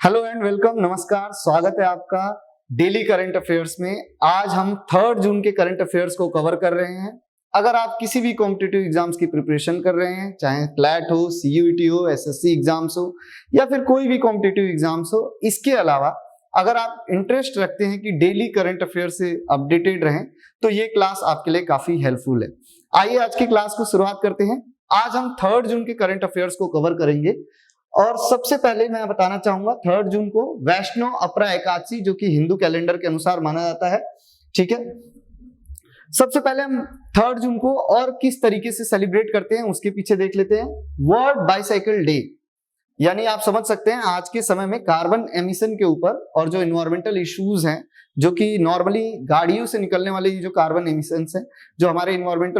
Hello and welcome, नमस्कार, स्वागत है आपका डेली करंट अफेयर्स में। आज हम 3 जून के करंट अफेयर्स को कवर कर रहे हैं। अगर आप किसी भी कॉम्पिटिटिव एग्जाम्स की प्रिपरेशन कर रहे हैं, चाहे क्लैट हो, सीयूईटी हो, एसएससी एग्जाम्स हो या फिर कोई भी कॉम्पिटिटिव एग्जाम्स हो, इसके अलावा अगर आप इंटरेस्ट रखते हैं कि डेली करंट अफेयर से अपडेटेड रहें तो ये क्लास आपके लिए काफी हेल्पफुल है। आइए आज की क्लास को शुरुआत करते हैं। आज हम 3 जून के करंट अफेयर्स को कवर करेंगे और सबसे पहले मैं बताना चाहूंगा 3 जून को वैष्णव अपरा एकादशी, जो कि हिंदू कैलेंडर के अनुसार माना जाता है। ठीक है, सबसे पहले हम 3 जून को और किस तरीके से सेलिब्रेट करते हैं उसके पीछे देख लेते हैं। वर्ल्ड बाइसाइकिल डे, यानी आप समझ सकते हैं आज के समय में कार्बन एमिशन के ऊपर और जो इन्वायरमेंटल इश्यूज हैं, जो कि नॉर्मली गाड़ियों से निकलने वाले जो कार्बन एमिशंस हैं, जो हमारे इन्वायरमेंट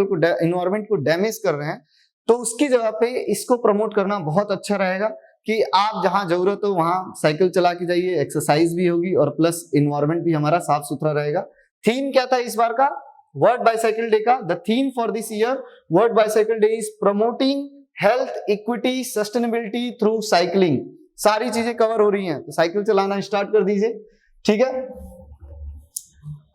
को डैमेज कर रहे हैं, तो उसकी जगह पे इसको प्रमोट करना बहुत अच्छा रहेगा कि आप जहां जरूरत हो वहां साइकिल चला के जाइए, एक्सरसाइज भी होगी और प्लस इन्वायरमेंट भी हमारा साफ सुथरा रहेगा। थीम क्या था इस बार का वर्ल्ड बाइसाइकिल डे का? The theme for this year world bicycle day is promoting health, equity, sustainability through cycling. सारी चीजें कवर हो रही हैं, तो साइकिल चलाना स्टार्ट कर दीजिए। ठीक है,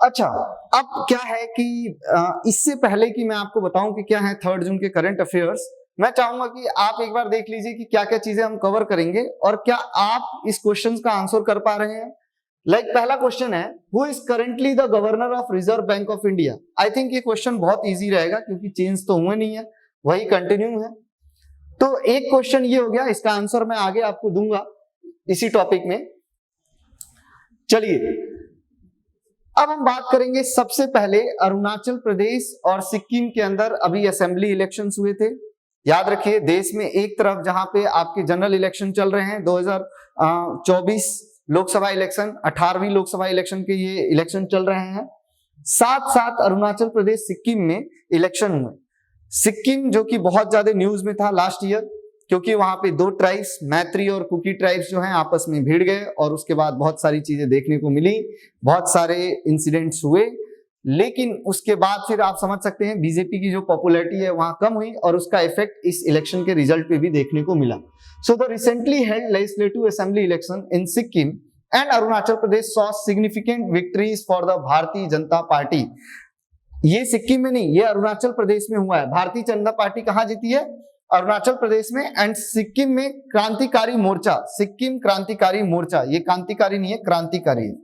अच्छा, अब क्या है कि इससे पहले कि मैं आपको बताऊं कि क्या है 3 जून के करंट अफेयर्स, मैं चाहूंगा कि आप एक बार देख लीजिए कि क्या क्या चीजें हम कवर करेंगे और क्या आप इस क्वेश्चन का आंसर कर पा रहे हैं। पहला क्वेश्चन है, who is currently the governor of reserve Bank of India. I think ये क्वेश्चन बहुत इजी रहेगा क्योंकि चेंज तो हुए नहीं है, वही कंटिन्यू है। तो एक क्वेश्चन ये हो गया, इसका आंसर मैं आगे आपको दूंगा इसी टॉपिक में। चलिए अब हम बात करेंगे सबसे पहले अरुणाचल प्रदेश और सिक्किम के अंदर अभी असेंबली इलेक्शंस हुए थे। याद रखिए, देश में एक तरफ जहां पे आपके जनरल इलेक्शन चल रहे हैं, 2024 लोकसभा इलेक्शन, 18वीं लोकसभा इलेक्शन के ये इलेक्शन चल रहे हैं, साथ साथ अरुणाचल प्रदेश सिक्किम में इलेक्शन हुए। सिक्किम जो कि बहुत ज्यादा न्यूज में था लास्ट ईयर, क्योंकि वहां पे 2 ट्राइब्स, मैत्री और कुकी ट्राइब्स जो हैं आपस में भिड़ गए और उसके बाद बहुत सारी चीजें देखने को मिली, बहुत सारे इंसिडेंट्स हुए। लेकिन उसके बाद फिर आप समझ सकते हैं बीजेपी की जो पॉपुलैरिटी है वहां कम हुई और उसका इफेक्ट इस इलेक्शन के रिजल्ट पे भी देखने को मिला। So the recently held legislative assembly election in Sikkim and Arunachal Pradesh saw significant victories for the Bharatiya Janata party. ये सिक्किम में नहीं, ये अरुणाचल प्रदेश में हुआ है। भारतीय जनता पार्टी कहां जीती है? अरुणाचल प्रदेश में। एंड सिक्किम में क्रांतिकारी मोर्चा, सिक्किम क्रांतिकारी मोर्चा, ये क्रांतिकारी नहीं है, क्रांतिकारी है,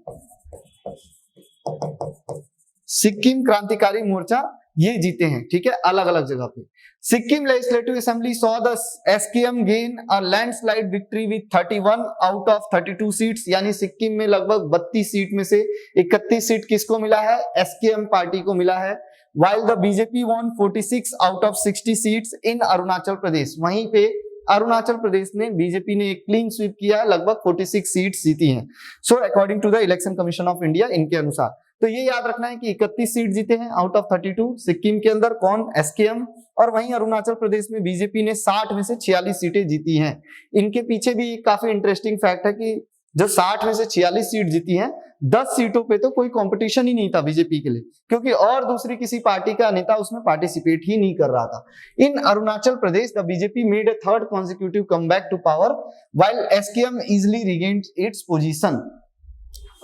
सिक्किम क्रांतिकारी मोर्चा, ये जीते हैं। ठीक है, अलग अलग जगह पे। Sikkim legislative assembly saw the SKM gain a landslide victory with 31 out of 32 seats, यानी सिक्किम में लगभग 32 सीट में से 31 सीट किसको मिला है? एसकेएम पार्टी को मिला है। While the BJP won 46 out of 60 seats in Arunachal Pradesh, वहीं पे अरुणाचल प्रदेश ने बीजेपी ने एक क्लीन स्वीप किया, लगभग 46 सीट्स जीती हैं। So according to the Election Commission of India, इनके अनुसार। तो ये याद रखना है कि 31 सीट जीते हैं आउट ऑफ 32 सिक्किम के अंदर, कौन? एसकेएम। और वहीं अरुणाचल प्रदेश में बीजेपी ने 60 में से 46 सीटें जीती हैं। इनके पीछे भी काफी इंटरेस्टिंग फैक्ट है कि जो 60 में से 46 सीट जीती हैं, 10 सीटों पे तो कोई कंपटीशन ही नहीं था बीजेपी के लिए, क्योंकि और दूसरी किसी पार्टी का नेता उसमें पार्टिसिपेट ही नहीं कर रहा था। In Arunachal Pradesh the BJP made a 3rd consecutive comeback to power while SKM easily regained its position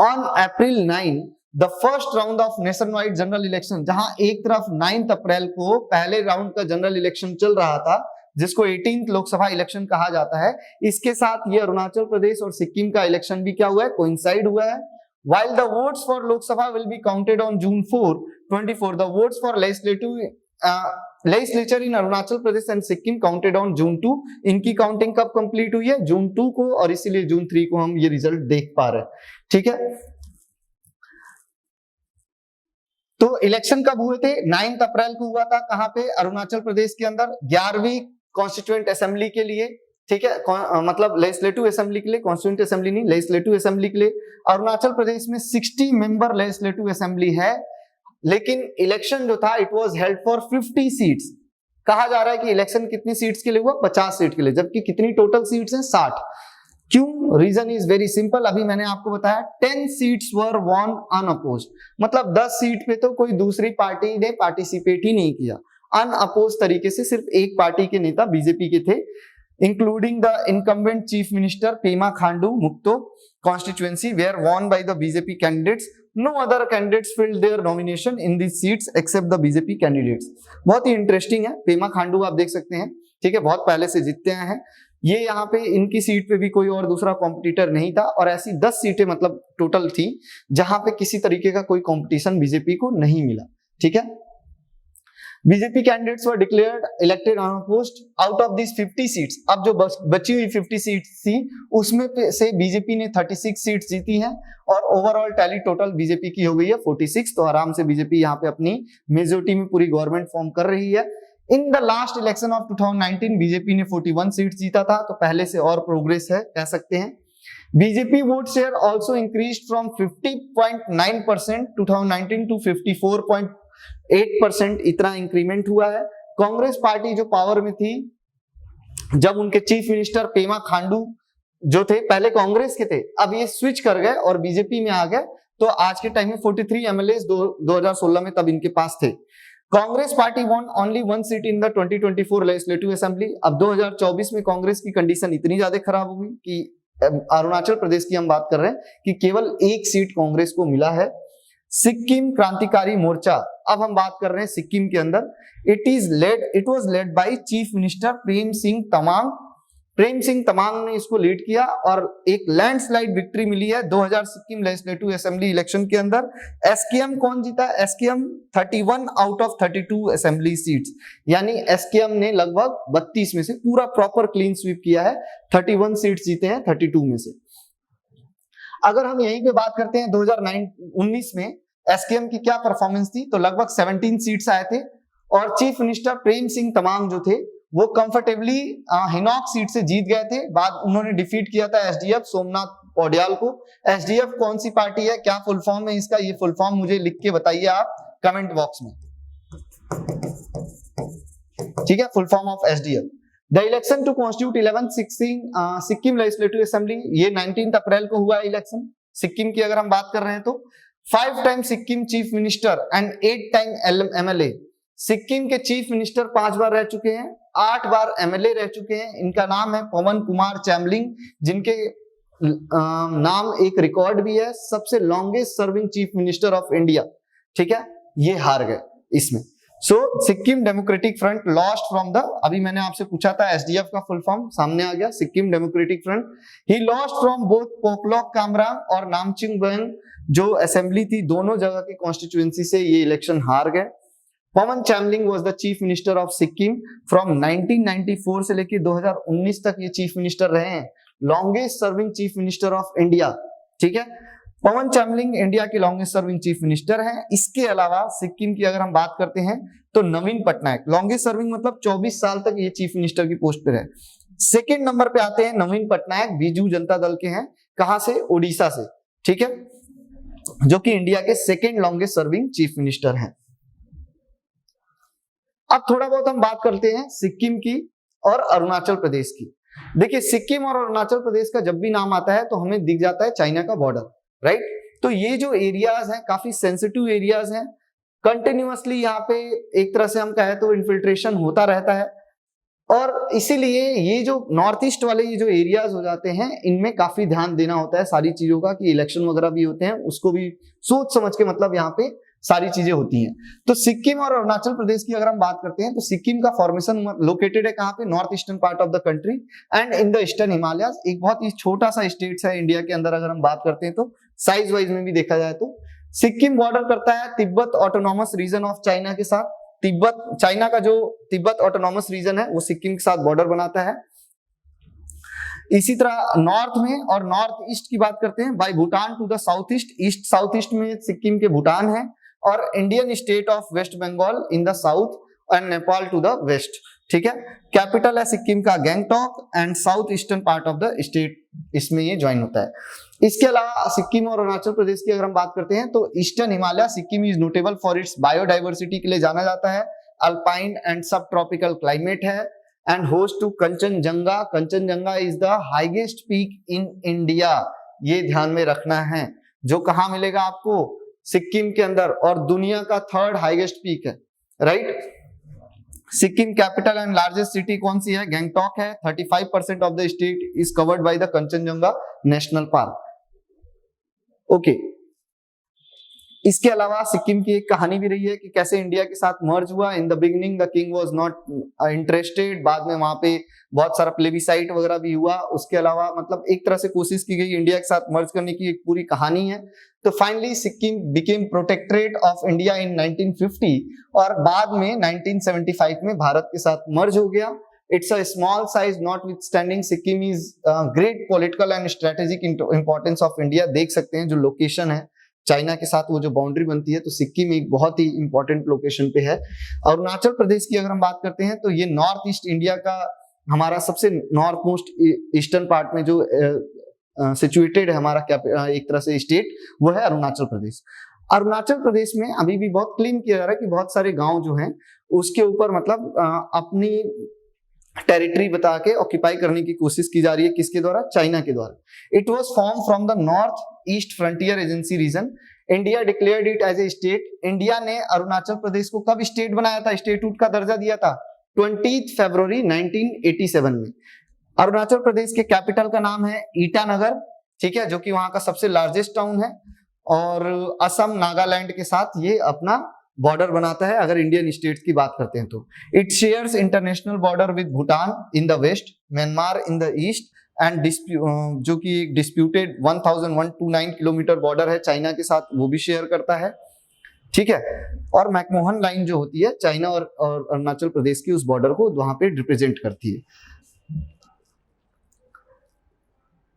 on April 9 the first round of nationwide general election, जहां एक तरफ 9 अप्रैल को पहले राउंड का जनरल इलेक्शन चल रहा था जिसको 18th लोकसभा इलेक्शन कहा जाता है, इसके साथ ये अरुणाचल प्रदेश और सिक्किम का इलेक्शन भी क्या हुआ है? कोइंसाइड हुआ है। While the votes for Lok Sabha will be counted on June 24, the votes for legislature in Arunachal Pradesh and Sikkim counted on June 2। इनकी काउंटिंग कब कंप्लीट हुई है? जून 2 को, और इसीलिए जून 3 को हम ये रिजल्ट देख पा रहे हैं। ठीक है, तो इलेक्शन कब हुए थे? 9 अप्रैल को हुआ था। कहां पे? अरुणाचल प्रदेश के अंदर 11वीं कॉन्स्टिट्यूएंट असेंबली के लिए। ठीक है, मतलब लेजिस्लेटिव असेंबली के लिए, कॉन्स्टिट्यूएंट असेंबली नहीं, लेजिस्लेटिव असेंबली के लिए। अरुणाचल प्रदेश में 60 मेंबर लेजिस्लेटिव असेंबली है, लेकिन इलेक्शन जो था it was held for 50 seats. कहा जा रहा है कि इलेक्शन कितनी सीट्स के लिए हुआ? 50 सीट के लिए, जबकि कितनी टोटल सीट्स हैं? 60। क्यों? रीजन इज वेरी सिंपल, अभी मैंने आपको बताया 10 सीट्स वर वॉन अनअपोज्ड, मतलब 10 सीट पे तो कोई दूसरी पार्टी ने पार्टिसिपेट ही नहीं किया। अनअपोज तरीके से सिर्फ एक पार्टी के नेता बीजेपी के थे। including the incumbent chief minister Pema Khandu Mukto constituency were won by the BJP candidates. No other candidates filled their nomination in these seats except the BJP candidates. बहुत ही interesting है, पेमा खांडू आप देख सकते हैं, ठीक है, बहुत पहले से जीतते आए हैं ये। यहाँ पे इनकी सीट पे भी कोई और दूसरा कॉम्पिटिटर नहीं था और ऐसी 10 सीटें मतलब टोटल थी जहां पे किसी तरीके का कोई कंपटीशन बीजेपी को नहीं मिला, ठीक है। BJP candidates were declared elected unopposed out of this 50 seats. अब जो बची हुई 50 सीट्स थी उसमें से बीजेपी ने 36 सीट्स जीती हैं और ओवरऑल टैली टोटल बीजेपी की हो गई है 46। तो आराम से बीजेपी यहाँ पे अपनी मेजोरिटी में पूरी गवर्नमेंट फॉर्म कर रही है। In the last election of 2019 BJP ने 41 सीट्स जीता था, तो पहले से और प्रोग्रेस है कह सकते हैं। BJP vote share also increased from 50.9% 2019 to 54.8%, इतना इंक्रीमेंट हुआ है। कांग्रेस पार्टी जो पावर में थी जब उनके चीफ मिनिस्टर पेमा खांडू जो थे पहले कांग्रेस के थे, अब ये स्विच कर गए और बीजेपी में आ गए, तो आज के टाइम में 43 एमएलए 2016 में तब इनके पास थे। Congress party won only 1 seat in the 2024 legislative assembly. अब 2024 में कांग्रेस की कंडीशन इतनी ज्यादा खराब हो गई कि अरुणाचल प्रदेश की हम बात कर रहे हैं कि केवल 1 सीट कांग्रेस को मिला है। सिक्किम क्रांतिकारी मोर्चा, अब हम बात कर रहे हैं सिक्किम के अंदर, it was led by chief minister Prem Singh Tamang. Prem Singh Tamang ने इसको लीड किया और एक लैंडस्लाइड विक्ट्री मिली है 2000 सिक्किम लेजिस्लेटिव असेंबली इलेक्शन के अंदर। एसकेएम कौन जीता? SKM 31 out of 32 assembly seats, यानी एसकेएम ने लगभग 32 में से पूरा प्रॉपर क्लीन स्वीप किया है, 31 सीट्स जीते हैं 32 में से। अगर हम यहीं पे बात करते हैं 2019 में एसकेएम की क्या परफॉर्मेंस थी, तो लगभग 17 सीट्स आए थे और चीफ मिनिस्टर प्रेम सिंह तमांग जो थे वो कंफर्टेबली हिनॉक सीट से जीत गए थे। बाद उन्होंने डिफीट किया था एसडीएफ सोमनाथ पौड्याल को। एसडीएफ कौन सी पार्टी है, क्या फुल फॉर्म है इसका, ये फुल फॉर्म मुझे लिख के बताइए आप कमेंट बॉक्स में, ठीक है, full form of SDF. The election to constitute 11 Sikkim legislative assembly, ये 19 अप्रैल को हुआ इलेक्शन। सिक्किम की अगर हम बात कर रहे हैं तो 5 time Sikkim chief minister and 8 time MLA. Sikkim के चीफ मिनिस्टर 5 बार रह चुके हैं, 8 बार एमएलए रह चुके हैं। इनका नाम है पवन कुमार चैमलिंग, जिनके नाम एक रिकॉर्ड भी है, सबसे longest serving chief minister of India, ठीक है, ये हार गए इसमें। So Sikkim Democratic Front lost from the, अभी मैंने आपसे पूछा था एसडीएफ का फुल फॉर्म सामने आ गया, Sikkim Democratic Front. He lost from both Poklok Kamrang और नामचिंगबेन जो असेंबली थी, दोनों जगह की कॉन्स्टिट्यूएंसी से ये इलेक्शन हार गए। Pawan Chamling was the chief minister of Sikkim from 1994 से लेकर 2019 तक ये चीफ मिनिस्टर रहे हैं, longest serving chief minister of India, ठीक है। पवन चैमलिंग इंडिया के लॉन्गेस्ट सर्विंग चीफ मिनिस्टर हैं। इसके अलावा सिक्किम की अगर हम बात करते हैं तो नवीन पटनायक, लॉन्गेस्ट सर्विंग मतलब 24 साल तक ये चीफ मिनिस्टर की पोस्ट पे रहे। सेकेंड नंबर पे आते हैं नवीन पटनायक, बीजू जनता दल के हैं, कहां से? ओडिशा से, ठीक है, जो कि इंडिया के second longest serving chief minister हैं। अब थोड़ा बहुत हम बात करते हैं सिक्किम की और अरुणाचल प्रदेश की। देखिए सिक्किम और अरुणाचल प्रदेश का जब भी नाम आता है तो हमें दिख जाता है चाइना का बॉर्डर, राइट। तो ये जो एरियाज हैं काफी सेंसिटिव एरियाज हैं, कंटिन्यूअसली यहाँ पे एक तरह से हम कहें तो इन्फिल्ट्रेशन होता रहता है और इसीलिए ये जो नॉर्थ ईस्ट वाले ये जो एरियाज हो जाते हैं इनमें काफी ध्यान देना होता है सारी चीजों का, कि इलेक्शन वगैरह भी होते हैं उसको भी सोच समझ के मतलब यहाँ पे सारी चीजें होती हैं। तो सिक्किम और अरुणाचल प्रदेश की अगर हम बात करते हैं तो सिक्किम का फॉर्मेशन लोकेटेड है कहाँ पे? North eastern part of the country and in the eastern Himalayas. एक बहुत ही छोटा सा स्टेट है इंडिया के अंदर अगर हम बात करते हैं तो साइज वाइज में भी देखा जाए तो। सिक्किम बॉर्डर करता है Tibet autonomous region of China के साथ। तिब्बत, चाइना का जो तिब्बत ऑटोनॉमस रीजन है वो सिक्किम के साथ बॉर्डर बनाता है। इसी तरह नॉर्थ में और नॉर्थ ईस्ट की बात करते हैं, by Bhutan to the south east, east south east में सिक्किम के भूटान है और Indian state of West Bengal in the south and Nepal to the west, ठीक है। कैपिटल है सिक्किम का Gangtok and south eastern part of the state इसमें ये ज्वाइन होता है। इसके अलावा सिक्किम और अरुणाचल प्रदेश की अगर हम बात करते हैं तो eastern Himalaya, Sikkim is notable for its biodiversity के लिए जाना जाता है, alpine and subtropical climate है and host to Kanchenjunga. Kanchenjunga is the highest peak in India, ये ध्यान में रखना है, जो कहां मिलेगा आपको? सिक्किम के अंदर, और दुनिया का 3rd हाईएस्ट पीक है, right. Sikkim capital and largest city कौन सी है? गैंगटॉक है। 35% of the state is covered by the Kanchenjunga national park. Okay, इसके अलावा सिक्किम की एक कहानी भी रही है कि कैसे इंडिया के साथ मर्ज हुआ। In the beginning the king was not interested, बाद में वहां पे बहुत सारा प्लेबिसाइट वगैरह भी हुआ। उसके अलावा मतलब एक तरह से कोशिश की गई इंडिया के साथ मर्ज करने की, एक पूरी कहानी है। तो finally Sikkim became protectorate of India in 1950 और बाद में 1975 में भारत के साथ मर्ज हो गया। It's a small size, notwithstanding Sikkim is great political and strategic importance of India। देख सकते हैं जो लोकेशन है चाइना के साथ, वो जो बाउंड्री बनती है, तो सिक्किम एक बहुत ही इंपॉर्टेंट लोकेशन पे है। अरुणाचल प्रदेश की अगर हम बात करते हैं तो ये नॉर्थ ईस्ट इंडिया का हमारा सबसे नॉर्थ मोस्ट ईस्टर्न पार्ट में जो सिचुएटेड है हमारा एक तरह से स्टेट, वो है अरुणाचल प्रदेश। अरुणाचल प्रदेश में अभी भी बहुत क्लेम किया जा रहा है कि बहुत सारे गांव जो हैं उसके ऊपर मतलब अपनी टेरिटरी बता के ऑक्यूपाई करने की कोशिश की जा रही है। किसके द्वारा? चाइना के द्वारा। It was form from the north east frontier agency region. India declared it as a state. India ने अरुणाचल प्रदेश को कब स्टेट बनाया था, स्टेटहुड का दर्जा दिया था? 20 फरवरी 1987 में। अरुणाचल प्रदेश के कैपिटल का नाम है ईटानगर, ठीक है, जो कि वहां का सबसे लार्जेस्ट टाउन है और असम नागालैंड के साथ ये अपना बॉर्डर बनाता है अगर इंडियन स्टेट्स की बात करते हैं तो। It shares international border with Bhutan in the west, Myanmar in the east and जो कि एक डिस्प्यूटेड 1129 किलोमीटर बॉर्डर है चाइना के साथ, वो भी शेयर करता है, ठीक है। और मैकमोहन लाइन जो होती है चाइना और अरुणाचल प्रदेश की, उस बॉर्डर को वहां पे रिप्रेजेंट करती है।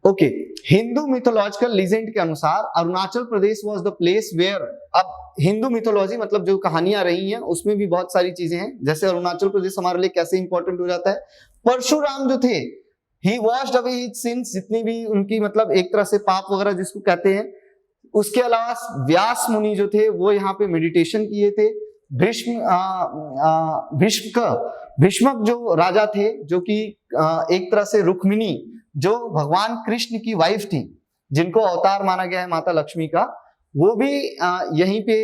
ओके, हिंदू मिथोलॉजिकल लीजेंड के अनुसार Arunachal Pradesh was the place where, अब हिंदू मिथोलॉजी मतलब जो कहानियां रही हैं उसमें भी बहुत सारी चीजें हैं, जैसे अरुणाचल प्रदेश हमारे लिए कैसे इंपॉर्टेंट हो जाता है। परशुराम जो थे, ही वॉश्ड अवे हिज सिंस, जितनी भी उनकी मतलब एक तरह से पाप वगैरह जिसको कहते हैं। उसके अलावा व्यास मुनि जो थे वो यहाँ पे मेडिटेशन किए थे। भीष्मक जो राजा थे, जो कि एक तरह से रुक्मिणी जो भगवान कृष्ण की वाइफ थी, जिनको अवतार माना गया है माता लक्ष्मी का, वो भी यहीं पे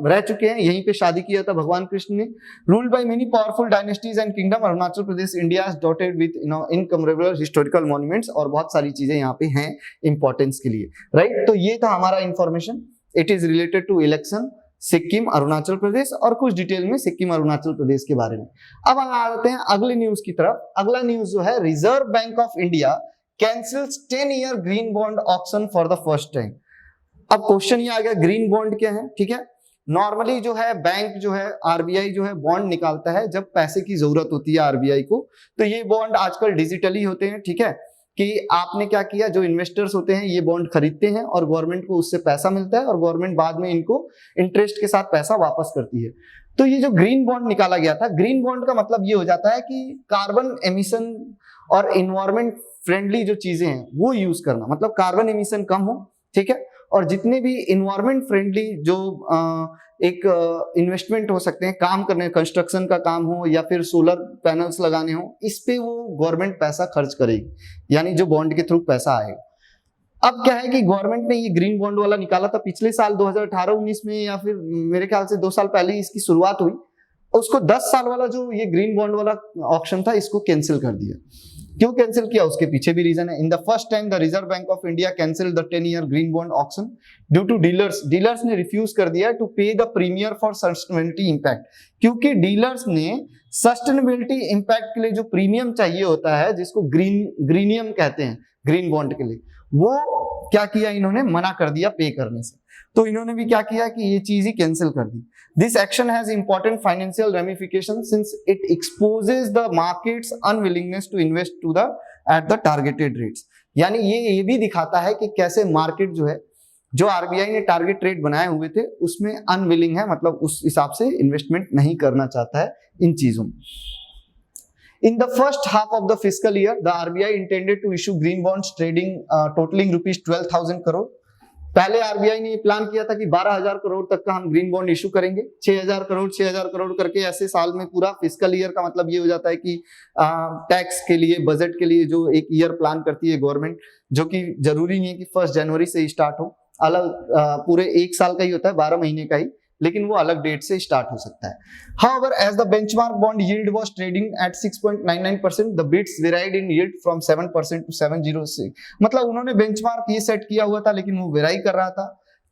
रह चुके हैं, यहीं पे शादी किया था भगवान कृष्ण ने। Ruled by many powerful dynasties and kingdom, Arunachal Pradesh India is dotted with incomparable historical monuments, और बहुत सारी चीजें यहाँ पे हैं इंपॉर्टेंस के लिए, राइट। तो ये था हमारा information, it is related to election Sikkim Arunachal Pradesh और कुछ डिटेल में सिक्किम अरुणाचल प्रदेश के बारे में। अब हम आ जाते हैं अगले न्यूज की तरफ। अगला न्यूज जो है, reserve Bank of India cancels 10-year green bond auction for the first time. अब क्वेश्चन ये आ गया, ग्रीन बॉन्ड क्या है, ठीक है। नॉर्मली जो है बैंक जो है आरबीआई जो है बॉन्ड निकालता है जब पैसे की जरूरत होती है आरबीआई को, तो ये बॉन्ड आजकल डिजिटली होते हैं, ठीक है, कि आपने क्या किया, जो इन्वेस्टर्स होते हैं ये बॉन्ड खरीदते हैं और गवर्नमेंट को उससे पैसा मिलता है और गवर्नमेंट बाद में इनको इंटरेस्ट के साथ पैसा वापस करती है। तो ये जो ग्रीन बॉन्ड निकाला गया था, ग्रीन बॉन्ड का मतलब ये हो जाता है कि कार्बन एमिशन और इन्वायरमेंट फ्रेंडली जो चीजें हैं वो यूज करना, मतलब कार्बन एमिशन कम हो, ठीक है, और जितने भी इन्वायरमेंट फ्रेंडली जो एक इन्वेस्टमेंट हो सकते हैं, काम करने, कंस्ट्रक्शन का काम हो या फिर सोलर पैनल्स लगाने हो, इस पे वो गवर्नमेंट पैसा खर्च करेगी, यानी जो बॉन्ड के थ्रू पैसा आएगा। अब क्या है कि गवर्नमेंट ने ये ग्रीन बॉन्ड वाला निकाला था पिछले साल 2018-19 में, या फिर मेरे ख्याल से 2 साल पहले ही इसकी शुरुआत हुई। उसको 10 साल वाला जो ये ग्रीन बॉन्ड वाला ऑप्शन था इसको कैंसिल कर दिया। क्यों कैंसिल किया, उसके पीछे भी रीजन है। In the first time the Reserve Bank of India cancel the 10-year green bond auction due to dealers ने रिफ्यूज कर दिया to pay the premier for sustainability impact, क्योंकि डीलर्स ने सस्टेनेबिलिटी इंपैक्ट के लिए जो प्रीमियम चाहिए होता है, जिसको ग्रीनियम कहते हैं ग्रीन बॉन्ड के लिए, वो क्या किया इन्होंने, मना कर दिया पे करने से। तो इन्होंने भी क्या किया कि ये चीज ही कैंसिल कर दी। This action has important financial ramification since it exposes the market's unwillingness to invest to the at the targeted rates, यानी ये भी दिखाता है कि कैसे मार्केट जो है, जो आरबीआई ने टारगेट रेट बनाए हुए थे उसमें अनविलिंग है, मतलब उस हिसाब से इन्वेस्टमेंट नहीं करना चाहता है इन चीजों में। In the first half of the fiscal year, the RBI intended to issue green bonds trading totaling rupees 12,000 crore। पहले आरबीआई ने प्लान किया था कि 12,000 करोड़ तक का हम ग्रीन बॉन्ड इशू करेंगे, 6,000 करोड़ करके ऐसे साल में पूरा फिस्कल ईयर का मतलब ये हो जाता है कि टैक्स के लिए, बजट के लिए जो एक ईयर प्लान करती है गवर्नमेंट, जो कि जरूरी नहीं है कि 1 जनवरी से ही स्टार्ट हो, अलग पूरे 1 साल का ही होता है, 12 महीने का ही, लेकिन वो अलग डेट से स्टार्ट हो सकता है. However, as the benchmark bond yield was trading at 6.99%, the bids varied in yield from 7% to 7.06. मतलब उन्होंने बेंचमार्क ये सेट किया हुआ था, लेकिन वो वेराई कर रहा था,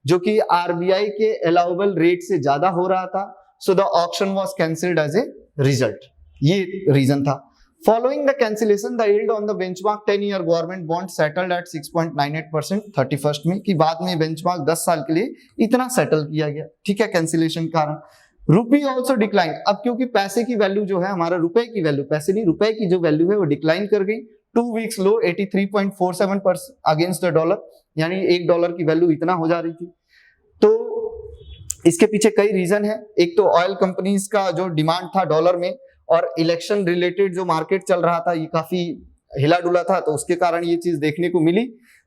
जो कि आरबीआई के अलाउबल रेट से ज्यादा हो रहा था. So the auction was cancelled as a result. ये रीजन था. Following the cancellation, the yield on the benchmark 10-year government bond settled at 6.98% 31st में, कि बाद में बेंचमार्क 10 साल के लिए इतना सेटल किया गया. ठीक है, कैंसिलेशन कारण. रुपी ऑल्सो डिक्लाइन. अब क्योंकि पैसे की वैल्यू जो है, हमारा रुपए की वैल्यू, पैसे नहीं रुपए की जो वैल्यू है वो डिक्लाइन कर गई. 2 weeks low 83.47% against the dollar, यानी $1 की वैल्यू इतना हो जा रही थी. तो इसके पीछे कई रीजन है. एक तो ऑयल कंपनीज का जो डिमांड था डॉलर में, और इलेक्शन रिलेटेड जो मार्केट चल रहा था ये काफी हिला डुला था, तो उसके कारण ये चीज देखने को मिली.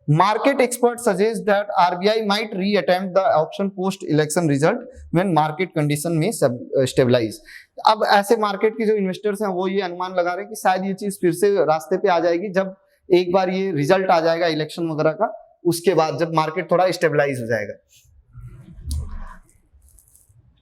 Market expert suggest that RBI might reattempt the auction post election result when market condition में स्टेबलाइज. अब ऐसे मार्केट के जो इन्वेस्टर्स हैं वो ये अनुमान लगा रहे हैं कि शायद ये चीज फिर से रास्ते पे आ जाएगी जब एक बार ये रिजल्ट आ जाएगा इलेक्शन वगैरह का, उसके बाद जब मार्केट थोड़ा स्टेबलाइज हो जाएगा.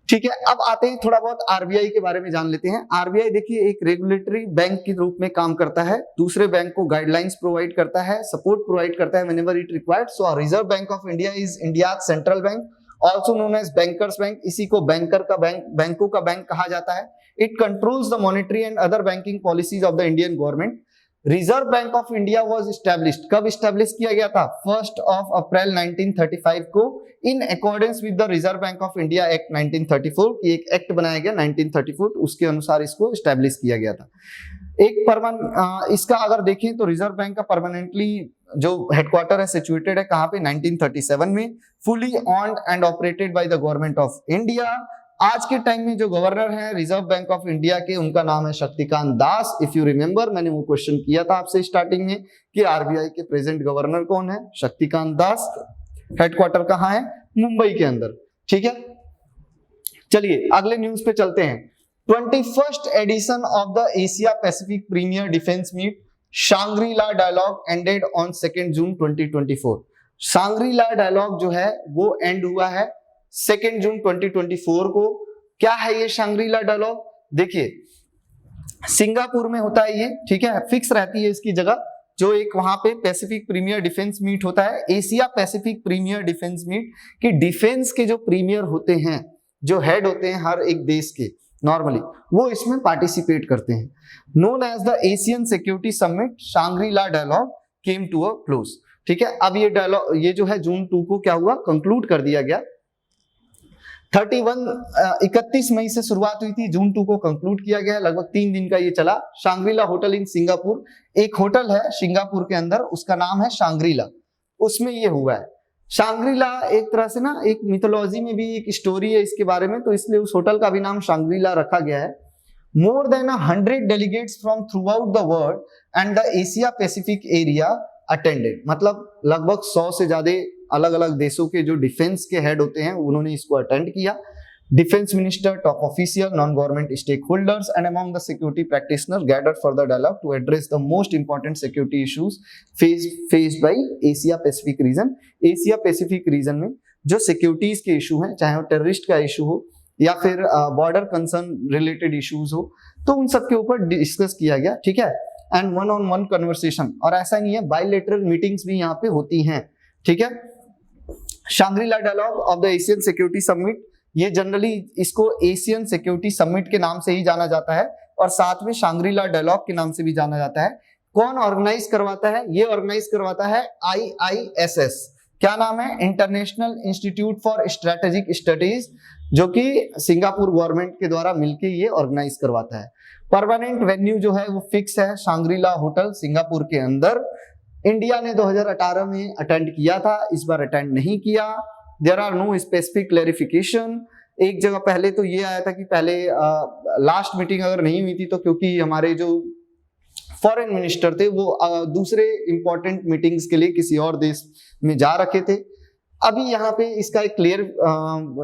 ठीक है, अब आते हैं थोड़ा बहुत आरबीआई के बारे में जान लेते हैं. आरबीआई देखिए एक रेगुलेटरी बैंक के रूप में काम करता है, दूसरे बैंक को गाइडलाइंस प्रोवाइड करता है, सपोर्ट प्रोवाइड करता है whenever it required. So Reserve Bank of India is India central bank, also known as bankers bank. इसी को बैंकर का बैंक, बैंकों का बैंक कहा जाता है. It controls the monetary and other banking policies of the Indian government. Reserve Bank of India was established. कब establish किया गया था? 1 अप्रैल 1935 को, in accordance with the Reserve Bank of India act 1934 की एक एक्ट बनाया गया 1934, उसके अनुसार इसको एस्टैब्लिश किया गया था. एक इसका अगर देखें तो रिजर्व बैंक का परमानेंटली जो हेडक्वार्टर है सिचुएटेड है कहां पे? 1937 में. Fully owned and operated by the government of India. आज के टाइम में जो गवर्नर है रिजर्व बैंक ऑफ इंडिया के, उनका नाम है Shaktikanta Das. If you remember, मैंने वो क्वेश्चन किया था आपसे स्टार्टिंग में कि आरबीआई के प्रेजेंट गवर्नर कौन है? शक्तिकांत दास. हेडक्वार्टर कहां है? मुंबई के अंदर. ठीक है, चलिए अगले न्यूज पे चलते हैं. 21st edition of the Asia Pacific premier defence meet Shangri-La dialogue ended on 2 June 2024. Shangri-La dialogue जो है वो एंड हुआ है 2 जून 2024 को. क्या है ये शांग्री-ला डायलॉग? देखिए सिंगापुर में होता है ये. ठीक है, फिक्स रहती है इसकी जगह. जो एक वहां पे पैसिफिक प्रीमियर डिफेंस मीट होता है, Asia Pacific premier defence meet, कि डिफेंस के जो प्रीमियर होते हैं, जो हेड होते हैं हर एक देश के नॉर्मली, वो इसमें पार्टिसिपेट करते हैं. Known as the Asian security summit, Shangri-La dialogue came to a close. ठीक है, अब ये डायलॉग, ये जो है जून 2 को क्या हुआ? कंक्लूड कर दिया गया. 31 मई से शुरुआत हुई थी, जून 2 को कंक्लूड किया गया. लगभग 3 दिन का ये चला. शांग्री-ला होटल इन सिंगापुर, एक होटल है सिंगापुर के अंदर, उसका नाम है शांग्री-ला, उसमें ये हुआ है. शांग्री-ला एक तरह से ना एक मिथोलॉजी में भी एक स्टोरी है इसके बारे में, तो इसलिए उस होटल का भी नाम शांग्री-ला रखा गया है. More than 100 delegates from through out the world and the Asia Pacific area attended. मतलब लगभग 100 से ज्यादा अलग अलग देशों के जो डिफेंस के हेड होते हैं उन्होंने इसको अटेंड किया. Defence minister, top official, non government stakeholders and among the security practitioner gathered for the dialogue to address the most important security issues faced by Asia Pacific region. Asia Pacific region में जो securities के issue हैं, चाहे वो terrorist का issue हो या फिर बॉर्डर कंसर्न रिलेटेड इश्यूज हो, तो उन सब के ऊपर डिस्कस किया गया. ठीक है, and one on one conversation, और ऐसा नहीं है, बायलैटरल मीटिंग्स भी यहाँ पे होती हैं. ठीक है, Shangri-La dialogue of the Asian security summit, ये जनरली इसको एशियन सिक्योरिटी समिट के नाम से ही जाना जाता है, और साथ में शांग्री-ला डायलॉग के नाम से भी जाना जाता है. कौन ऑर्गेनाइज करवाता है? ये ऑर्गेनाइज करवाता है IISS. क्या नाम है? International institute for strategic studies, जो कि सिंगापुर गवर्नमेंट के द्वारा मिलकर ये ऑर्गेनाइज करवाता है. परमानेंट वेन्यू जो है वो फिक्स है, शांग्री-ला होटल सिंगापुर के अंदर. इंडिया ने 2018 में अटेंड किया था, इस बार अटेंड नहीं किया. There are no specific clarification. एक जगह पहले तो ये आया था कि पहले लास्ट मीटिंग अगर नहीं हुई थी तो क्योंकि हमारे जो फॉरेन मिनिस्टर थे वो दूसरे इंपॉर्टेंट मीटिंग्स के लिए किसी और देश में जा रखे थे. अभी यहाँ पे इसका एक क्लियर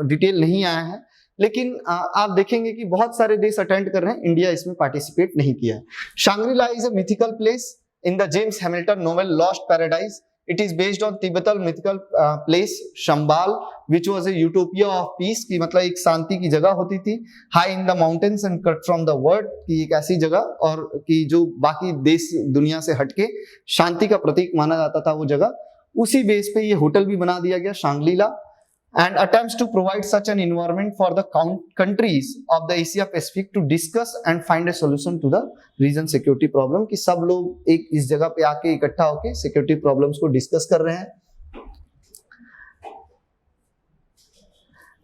डिटेल नहीं आया है, लेकिन आप देखेंगे कि बहुत सारे देश अटेंड कर रहे हैं, इंडिया इसमें पार्टिसिपेट नहीं किया है. Shangri-La is a mythical place in the James Hamilton novel Lost Paradise. It is based on Tibetan mythical place Shambhala, which was a utopia of peace, की मतलब एक शांति की जगह होती थी, high in the mountains and cut from the world, की एक ऐसी जगह और कि जो बाकी देश दुनिया से हटके शांति का प्रतीक माना जाता था वो जगह। उसी बेस पे ये होटल भी बना दिया गया Shangri La, and attempts to provide such an environment for the countries of the Asia Pacific to discuss and find a solution to the region security problem, कि सब लोग एक इस जगह पे आके इकट्ठा होके सिक्योरिटी प्रॉब्लम्स को डिस्कस कर रहे हैं।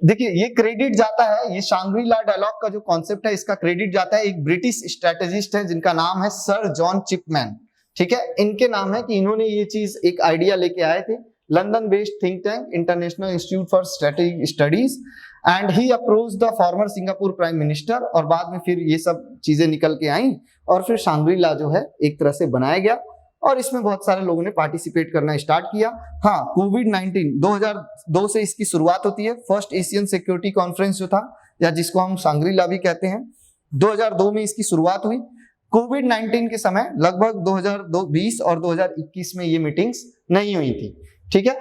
देखिए ये क्रेडिट जाता है, ये शांग्री-ला डायलॉग का जो कॉन्सेप्ट है इसका क्रेडिट जाता है एक ब्रिटिश स्ट्रेटेजिस्ट है जिनका नाम है सर जॉन चिपमैन। ठीक है, इनके नाम है कि इन्होंने ये चीज एक आइडिया लेके आए थे, London based think tank international institute for strategic studies, and he approach the former Singapore prime minister, और बाद में फिर ये सब चीजें निकल के आई और फिर शांग्री-ला जो है एक तरह से बनाया गया और इसमें बहुत सारे लोगों ने पार्टिसिपेट करना स्टार्ट किया। हाँ, कोविड-19 2002 से इसकी शुरुआत होती है। फर्स्ट एशियन सिक्योरिटी कॉन्फ्रेंस जो था या जिसको हम शांग्री-ला भी कहते हैं, 2002 में इसकी शुरुआत हुई। कोविड-19 के समय लगभग 2020 और 2021 में ये मीटिंग्स नहीं हुई थी। ठीक है,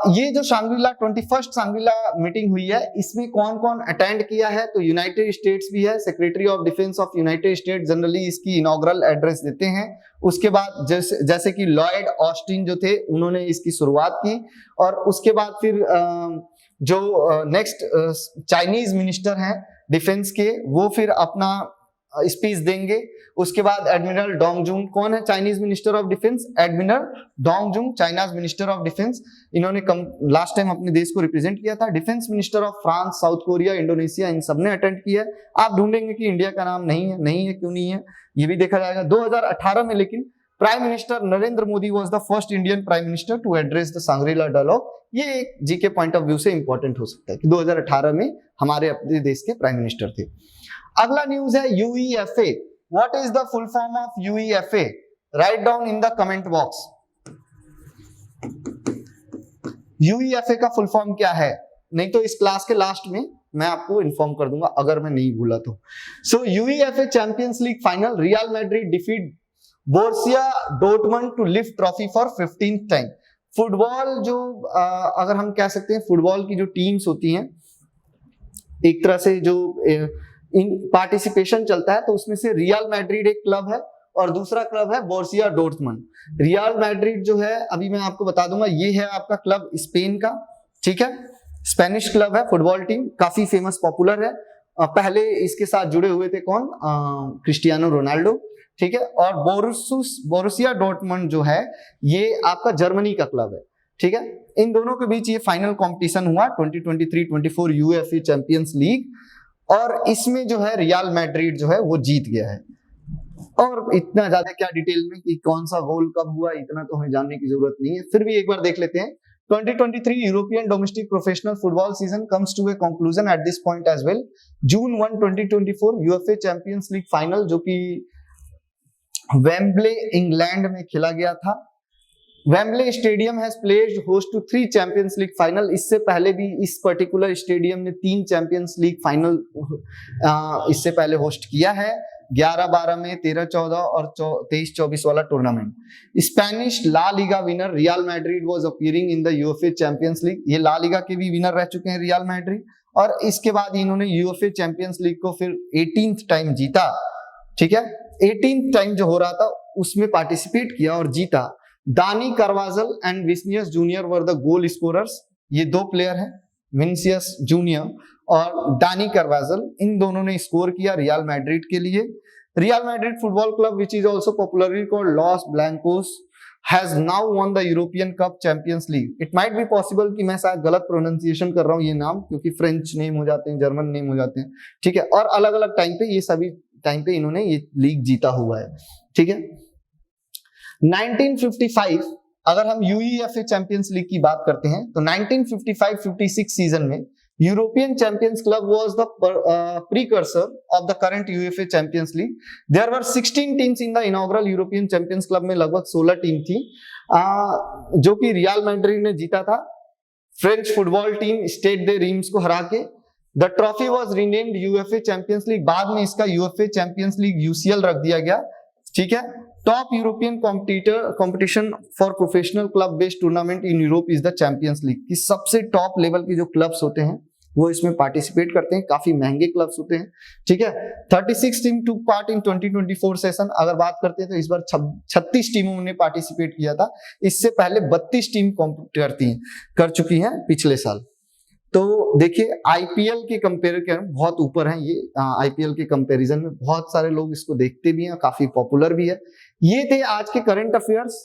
ये जो शांग्री-ला 21st शांग्री-ला मीटिंग हुई है इसमें कौन कौन अटेंड किया है, तो यूनाइटेड स्टेट्स भी है, secretary of defence of United state generally इसकी इनॉग्रल एड्रेस देते हैं। उसके बाद जैसे कि लॉयड ऑस्टिन जो थे उन्होंने इसकी शुरुआत की, और उसके बाद फिर जो नेक्स्ट चाइनीज मिनिस्टर हैं डिफेंस के वो फिर अपना स्पीच देंगे। उसके बाद एडमिरल डोंगजुन, कौन है Chinese minister of defence, admiral Dongjun China's minister of defence, इन्होंने लास्ट टाइम अपने देश को रिप्रेजेंट किया था। Defence minister of France, South Korea, Indonesia, इन सबने अटेंड किया है। आप ढूंढेंगे कि इंडिया का नाम नहीं है, क्यों नहीं है ये भी देखा जाएगा। 2018 में लेकिन prime minister Narendra Modi was the first Indian prime minister to address the Shangri-La dialogue. ये एक जीके पॉइंट ऑफ व्यू से इंपॉर्टेंट हो सकता है कि 2018 में हमारे अपने देश के प्राइम मिनिस्टर थे। अगला न्यूज है UEFA. What is the full form of UEFA? Write down in the comment box. UEFA का फुल फॉर्म क्या है? नहीं तो इस क्लास के लास्ट में मैं आपको इन्फॉर्म कर दूंगा अगर मैं नहीं भूला तो। So UEFA champions league final, Real Madrid defeat Borussia Dortmund to lift trophy for 15th time. Football जो अगर हम कह सकते हैं फुटबॉल की जो टीम्स होती हैं एक तरह से जो इन पार्टिसिपेशन चलता है तो उसमें से रियल मैड्रिड एक क्लब है और दूसरा क्लब है बोर्सिया डोर्टमंड। रियल मैड्रिड जो है अभी मैं आपको बता दूंगा ये है आपका क्लब स्पेन का, ठीक है, स्पेनिश क्लब है, फुटबॉल टीम काफी फेमस पॉपुलर है। पहले इसके साथ जुड़े हुए थे कौन, क्रिस्टियानो रोनाल्डो, ठीक है। और बोरुसिया डॉर्टमंड जो है ये आपका जर्मनी का क्लब है, ठीक है। इन दोनों के बीच ये फाइनल कंपटीशन हुआ 2023-24 यूएफए चैंपियंस लीग और इसमें जो है रियल मैड्रिड जो है वो जीत गया है। और इतना ज्यादा क्या डिटेल में कि कौन सा गोल कब हुआ इतना तो हमें जानने की जरूरत नहीं है, फिर भी एक बार देख लेते हैं। 2023 European domestic professional football season comes to a conclusion at this point as well. June 1, 2024 UEFA Champions league final जो कि वेम्बले इंग्लैंड में खेला गया था। Wembley stadium has played host to 3 Champions league final. इससे पहले भी इस पर्टिकुलर स्टेडियम ने 3 चैंपियंस लीग फाइनल इससे पहले होस्ट किया है, 11-12 में, 13-14 और 23-24 वाला tournament. Spanish La Liga winner Real Madrid was appearing in the UEFA Champions League. ये ला लीगा के भी विनर रह चुके हैं रियल मैड्रिड और इसके बाद इन्होंने यूएफए चैंपियंस लीग को फिर 18th टाइम जीता, ठीक है। 18th टाइम जो हो रहा था उसमें पार्टिसिपेट किया और जीता। Dani Carvajal and Vinicius junior were the goal scorers. ये 2 प्लेयर हैं, विनिसियस जूनियर और दानी कार्वाजल, इन दोनों ने स्कोर किया रियल मैड्रिड के लिए। Real Madrid football club which is also popularly called loss Blancos has now won the European cup champions league. It might be possible कि मैं शायद गलत प्रोनाउंसिएशन कर रहा हूँ ये नाम, क्योंकि फ्रेंच नेम हो जाते हैं, जर्मन नेम हो जाते हैं, ठीक है। और अलग अलग टाइम पे ये सभी टाइम पे इन्होंने ये लीग जीता हुआ है, ठीक है। 1955 अगर हम यूईएफए चैंपियंस लीग की बात करते हैं तो 1955-56 सीजन में European Champions Club was the precursor of the current UEFA Champions League. There were 16 teams in the inaugural European Champions Club में लगभग 16 टीम थी जो कि रियल मैड्रिड ने जीता था। फ्रेंच फुटबॉल टीम स्टेड दे रीम्स को हरा के। The trophy was renamed UEFA Champions league, बाद में इसका यूएफए चैंपियंस लीग यूसीएल रख दिया गया, ठीक है। Top European competition for professional club based tournament in Europe is the champions league, कि सबसे टॉप लेवल के जो क्लब्स होते हैं वो इसमें पार्टिसिपेट करते हैं, काफी महंगे क्लब्स होते हैं, ठीक है। 36 team took part in 2024 session. अगर बात करते हैं तो इस बार 36 टीमों ने पार्टिसिपेट किया था, इससे पहले 32 टीम कॉम्पीट कर चुकी हैं पिछले साल। तो देखिए आईपीएल के कंपेयर कर बहुत ऊपर है ये, आईपीएल के कंपैरिजन में बहुत सारे लोग इसको देखते भी हैं, काफी पॉपुलर भी है। ये थे आज के करंट अफेयर्स।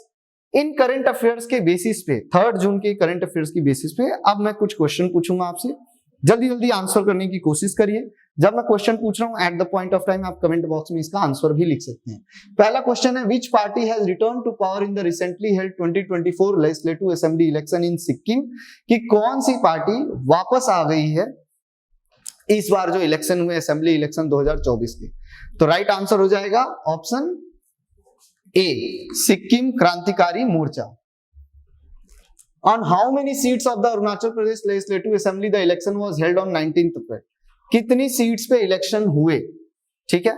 इन करंट अफेयर्स के बेसिस पे 3 जून के करंट अफेयर्स की बेसिस पे अब मैं कुछ क्वेश्चन पूछूंगा आपसे, जल्दी जल्दी आंसर करने की कोशिश करिए। जब मैं क्वेश्चन पूछ रहा हूं at the point of time आप कमेंट बॉक्स में इसका आंसर भी लिख सकते हैं। पहला क्वेश्चन है, which party has return to power in the recently held 2024 legislative assembly election in Sikkim, कि कौन सी पार्टी वापस आ गई है इस बार जो इलेक्शन हुए असेंबली इलेक्शन 2024 के। तो राइट आंसर हो जाएगा ऑप्शन ए, सिक्किम क्रांतिकारी मोर्चा। On how many seats of the Arunachal Pradesh Legislative Assembly the election was held on 19th April? कितनी सीट्स पे इलेक्शन हुए, ठीक है।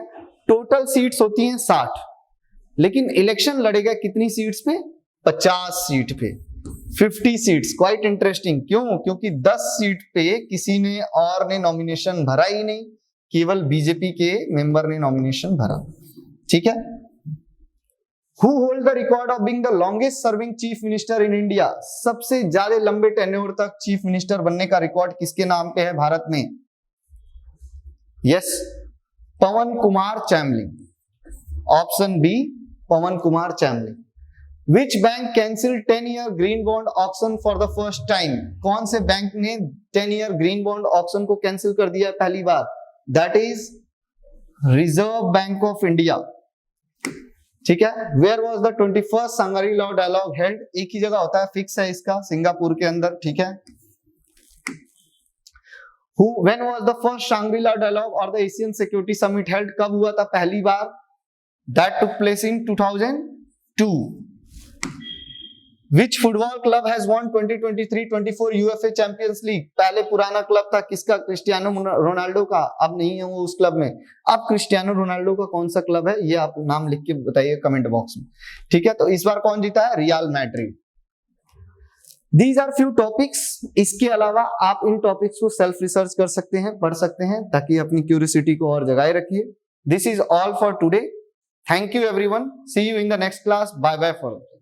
टोटल सीट्स होती हैं 60, लेकिन इलेक्शन लड़ेगा कितनी सीट्स पे? 50 सीट पे, 50 सीट्स। क्वाइट इंटरेस्टिंग, क्यों? क्योंकि 10 सीट पे किसी ने और ने नॉमिनेशन भरा ही नहीं, केवल बीजेपी के मेंबर ने नॉमिनेशन भरा, ठीक है। Who hold the record of being the longest serving chief minister in India? सबसे ज्यादा लंबे टेन्योर तक चीफ मिनिस्टर बनने का रिकॉर्ड किसके नाम पे है भारत में? Yes, Pawan Kumar Chamling. Option B, Pawan Kumar Chamling. Which bank cancelled 10-year green bond auction for the first time? कौन से बैंक ने 10-year green bond auction को कैंसिल कर दिया पहली बार? That is Reserve Bank of India, ठीक है। Where was the 21st Shangri La dialogue held? एक ही जगह होता है, फिक्स है इसका, सिंगापुर के अंदर, ठीक है। When was the first Shangri-La dialogue or the Asian Security Summit held? कब हुआ था पहली बार? That took place in 2002. Which football club has won 2023-24 UEFA Champions League? पहले पुराना क्लब था किसका? क्रिस्टियानो रोनाल्डो का। अब नहीं है वो उस क्लब में। अब क्रिस्टियानो रोनाल्डो का कौन सा क्लब है, ये आप नाम लिख के बताइए कमेंट बॉक्स में, ठीक है। तो इस बार कौन जीता है? Real Madrid. These are few topics। इसके अलावा आप इन टॉपिक्स को सेल्फ रिसर्च कर सकते हैं, पढ़ सकते हैं, ताकि अपनी क्यूरियोसिटी को और जगाए रखिए। This is all for today. Thank you everyone. See you in the next class. Bye bye for